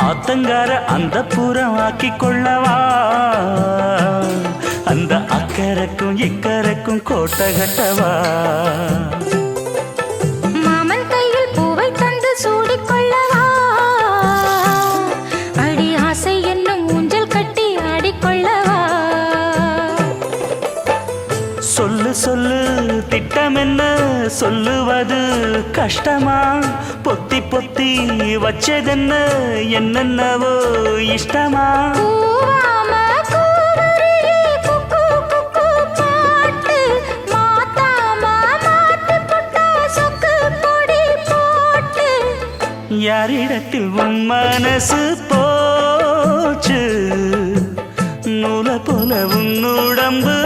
ஆத்தங்கார அந்த புறம் ஆக்கி கொள்ளவா அந்த அக்கறைக்கும் இக்கரைக்கும் கோட்டை கட்டவா மாமன் கையில் பூவை தந்து சூடிக்கொள்ளவா அடி ஆசை என்னும் ஊஞ்சல் கட்டி ஆடிக்கொள்ளவா சொல்லு சொல்லு திட்டம் என்ன சொல்லுவது கஷ்டமா பொத்தி பொத்தி வச்சதென்ன என்னென்னவோ இஷ்டமா கூவாம கூவருளி குக்கு குக்கு பாட்டு மாத்தாம மாத்தி புட்டா சொக்கு பொடி போட்டு யாரிடத்தில் உன் மனசு போச்சு நூலை போல உன் உடம்பு